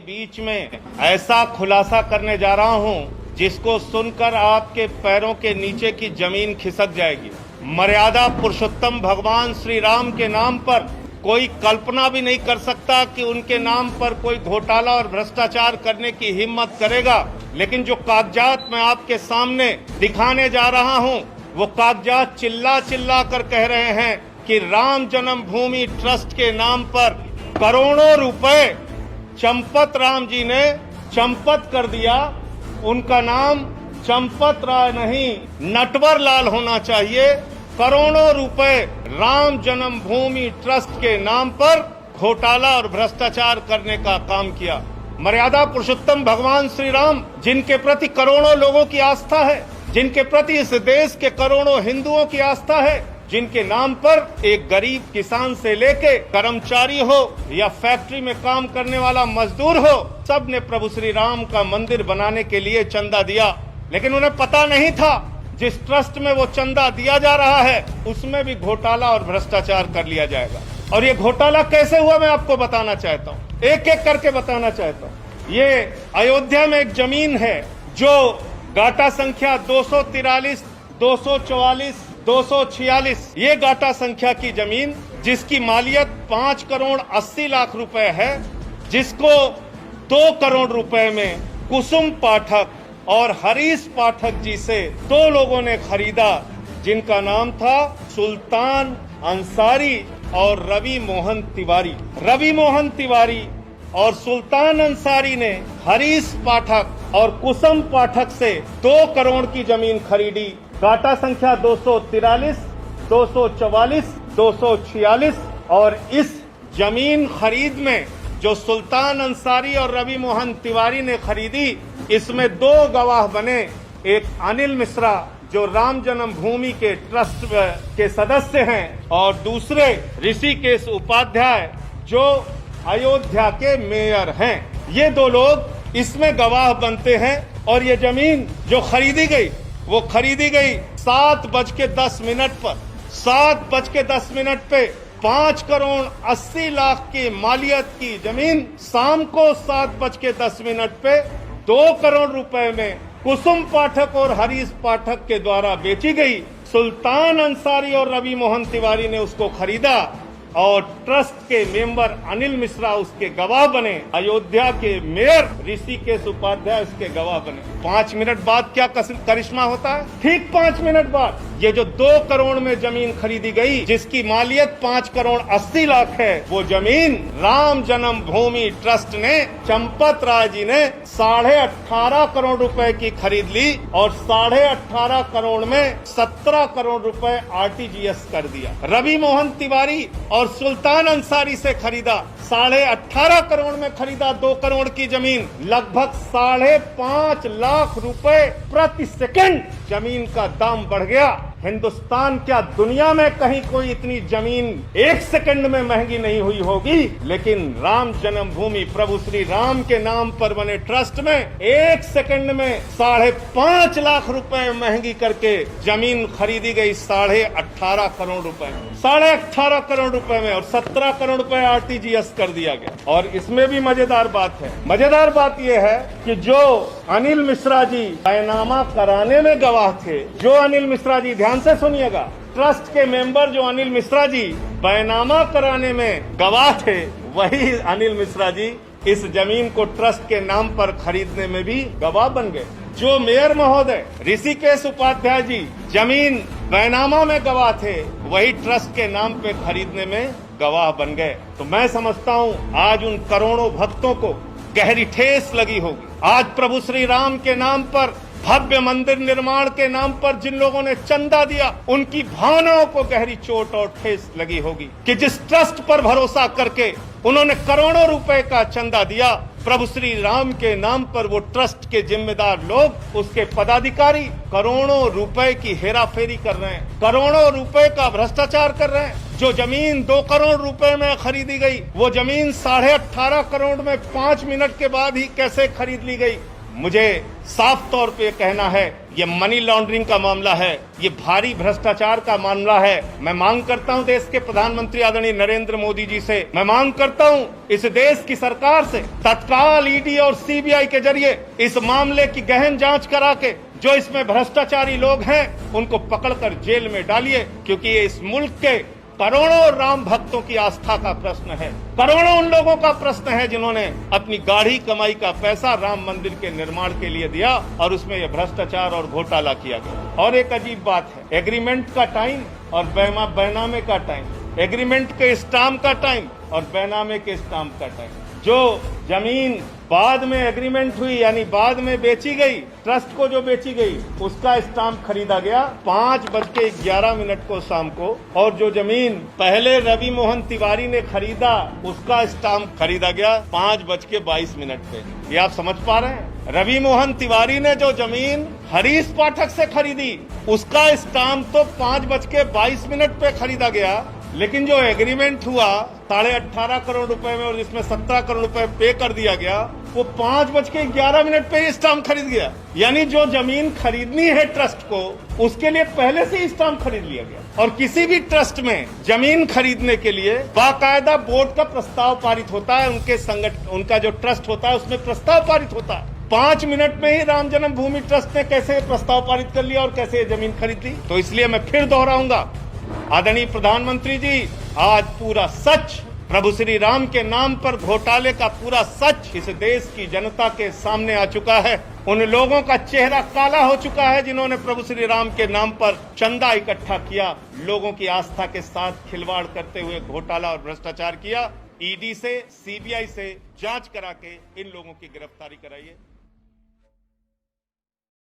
बीच में ऐसा खुलासा करने जा रहा हूं जिसको सुनकर आपके पैरों के नीचे की जमीन खिसक जाएगी। मर्यादा पुरुषोत्तम भगवान श्री राम के नाम पर कोई कल्पना भी नहीं कर सकता कि उनके नाम पर कोई घोटाला और भ्रष्टाचार करने की हिम्मत करेगा। लेकिन जो कागजात मैं आपके सामने दिखाने जा रहा हूं, वो कागजात चिल्ला चिल्ला कर कह रहे हैं कि राम जन्मभूमि ट्रस्ट के नाम पर करोड़ों रुपए चंपत राम जी ने चंपत कर दिया। उनका नाम चंपत राय नहीं, नटवर लाल होना चाहिए। करोड़ों रुपए राम जन्मभूमि ट्रस्ट के नाम पर घोटाला और भ्रष्टाचार करने का काम किया। मर्यादा पुरुषोत्तम भगवान श्री राम, जिनके प्रति करोड़ों लोगों की आस्था है, जिनके प्रति इस देश के करोड़ों हिंदुओं की आस्था है, जिनके नाम पर एक गरीब किसान से लेके कर्मचारी हो या फैक्ट्री में काम करने वाला मजदूर हो, सब ने प्रभु श्री राम का मंदिर बनाने के लिए चंदा दिया। लेकिन उन्हें पता नहीं था जिस ट्रस्ट में वो चंदा दिया जा रहा है उसमें भी घोटाला और भ्रष्टाचार कर लिया जाएगा। और ये घोटाला कैसे हुआ मैं आपको बताना चाहता हूँ, एक एक करके बताना चाहता हूँ। ये अयोध्या में एक जमीन है जो गाटा संख्या 243, 244, 246, ये गाटा संख्या की जमीन जिसकी मालियत 5 करोड़ 80 लाख रुपए है, जिसको 2 करोड़ रुपए में कुसुम पाठक और हरीश पाठक जी से 2 लोगों ने खरीदा, जिनका नाम था सुल्तान अंसारी और रवि मोहन तिवारी। रवि मोहन तिवारी और सुल्तान अंसारी ने हरीश पाठक और कुसुम पाठक से 2 करोड़ की जमीन खरीदी। गाटा संख्या 243, 244, 246 और इस जमीन खरीद में जो सुल्तान अंसारी और रवि मोहन तिवारी ने खरीदी, इसमें 2 गवाह बने। एक अनिल मिश्रा जो राम जन्मभूमि के ट्रस्ट के सदस्य हैं और दूसरे ऋषिकेश उपाध्याय जो अयोध्या के मेयर हैं। ये 2 लोग इसमें गवाह बनते हैं। और ये जमीन जो खरीदी गई वो खरीदी गई 7:10 पर। 7:10 पे 5 करोड़ 80 लाख की मालियत की जमीन शाम को 7:10 पे 2 करोड़ रुपए में कुसुम पाठक और हरीश पाठक के द्वारा बेची गई। सुल्तान अंसारी और रवि मोहन तिवारी ने उसको खरीदा और ट्रस्ट के मेंबर अनिल मिश्रा उसके गवाह बने। अयोध्या के मेयर ऋषिकेश उपाध्याय उसके गवाह बने। 5 मिनट बाद क्या करिश्मा होता है? ठीक 5 मिनट बाद ये जो 2 करोड़ में जमीन खरीदी गई, जिसकी मालियत 5 करोड़ 80 लाख है, वो जमीन राम जन्मभूमि ट्रस्ट ने, चंपत राय जी ने 18.5 करोड़ रुपए की खरीद ली और 18.5 करोड़ में 17 करोड़ रुपए RTGS कर दिया। रवि मोहन तिवारी और सुल्तान अंसारी से खरीदा 18.5 करोड़ में खरीदा 2 करोड़ की जमीन, लगभग 5.5 लाख रुपए प्रति सेकंड जमीन का दाम बढ़ गया। हिंदुस्तान क्या दुनिया में कहीं कोई इतनी जमीन 1 सेकंड में महंगी नहीं हुई होगी, लेकिन राम जन्मभूमि प्रभु श्री राम के नाम पर बने ट्रस्ट में 1 सेकंड में 5.5 लाख रुपए महंगी करके जमीन खरीदी गई 18.5 करोड़ रुपए में। 18.5 करोड़ रुपए में और 17 करोड़ रुपए RTGS कर दिया गया। और इसमें भी मजेदार बात है। मजेदार बात यह है कि जो अनिल मिश्रा जी बैनामा कराने में गवाह थे, जो अनिल मिश्रा जी, ध्यान से सुनिएगा, ट्रस्ट के मेंबर जो अनिल मिश्रा जी बैनामा कराने में गवाह थे, वही अनिल मिश्रा जी इस जमीन को ट्रस्ट के नाम पर खरीदने में भी गवाह बन गए। जो मेयर महोदय ऋषिकेश उपाध्याय जी जमीन बैनामा में गवाह थे, वही ट्रस्ट के नाम पे खरीदने में गवाह बन गए। तो मैं समझता हूँ आज उन करोड़ों भक्तों को गहरी ठेस लगी होगी। आज प्रभु श्री राम के नाम पर, भव्य मंदिर निर्माण के नाम पर जिन लोगों ने चंदा दिया, उनकी भावनाओं को गहरी चोट और ठेस लगी होगी कि जिस ट्रस्ट पर भरोसा करके उन्होंने करोड़ों रुपए का चंदा दिया, प्रभु श्री राम के नाम पर वो ट्रस्ट के जिम्मेदार लोग, उसके पदाधिकारी करोड़ों रुपए की हेराफेरी कर रहे हैं, करोड़ों रुपए का भ्रष्टाचार कर रहे हैं। जो जमीन 2 करोड़ रुपए में खरीदी गई, वो जमीन 18.5 करोड़ में 5 मिनट के बाद ही कैसे खरीद ली गई, मुझे साफ तौर पे कहना है, ये मनी लॉन्ड्रिंग का मामला है, ये भारी भ्रष्टाचार का मामला है। मैं मांग करता हूं देश के प्रधानमंत्री आदरणीय नरेंद्र मोदी जी से, मैं मांग करता हूं इस देश की सरकार से, तत्काल ईडी और सीबीआई के जरिए इस मामले की गहन जांच करा के जो इसमें भ्रष्टाचारी लोग हैं उनको पकड़कर जेल में डालिए, क्योंकि ये इस मुल्क के करोड़ों राम भक्तों की आस्था का प्रश्न है, करोड़ों उन लोगों का प्रश्न है जिन्होंने अपनी गाढ़ी कमाई का पैसा राम मंदिर के निर्माण के लिए दिया और उसमें यह भ्रष्टाचार और घोटाला किया गया। और एक अजीब बात है, एग्रीमेंट का टाइम और बैनामे का टाइम, एग्रीमेंट के स्टाम्प का टाइम और बैनामे के स्टाम्प का टाइम। जो जमीन बाद में एग्रीमेंट हुई यानी बाद में बेची गई, ट्रस्ट को जो बेची गई, उसका स्टाम्प खरीदा गया 5:11 को शाम को, और जो जमीन पहले रवि मोहन तिवारी ने खरीदा उसका स्टाम्प खरीदा गया 5:22 पे। ये आप समझ पा रहे हैं? रवि मोहन तिवारी ने जो जमीन हरीश पाठक से खरीदी उसका स्टाम्प तो 5:22 पे खरीदा गया, लेकिन जो एग्रीमेंट हुआ 18.5 करोड़ रुपए में और जिसमें 17 करोड़ रुपए पे कर दिया गया, वो 5:11 पे स्टाम्प खरीद गया। यानी जो जमीन खरीदनी है ट्रस्ट को, उसके लिए पहले से ही स्टाम्प खरीद लिया गया। और किसी भी ट्रस्ट में जमीन खरीदने के लिए बाकायदा बोर्ड का प्रस्ताव पारित होता है, उनका जो ट्रस्ट होता है उसमें प्रस्ताव पारित होता है। 5 मिनट में ही राम जन्मभूमि ट्रस्ट ने कैसे प्रस्ताव पारित कर लिया और कैसे जमीन खरीद ली। तो इसलिए मैं फिर दोहराऊंगा, आदरणीय प्रधानमंत्री जी, आज पूरा सच, प्रभु श्री राम के नाम पर घोटाले का पूरा सच इस देश की जनता के सामने आ चुका है। उन लोगों का चेहरा काला हो चुका है जिन्होंने प्रभु श्री राम के नाम पर चंदा इकट्ठा किया, लोगों की आस्था के साथ खिलवाड़ करते हुए घोटाला और भ्रष्टाचार किया। ईडी से, सीबीआई से जांच करा के इन लोगों की गिरफ्तारी कराइए।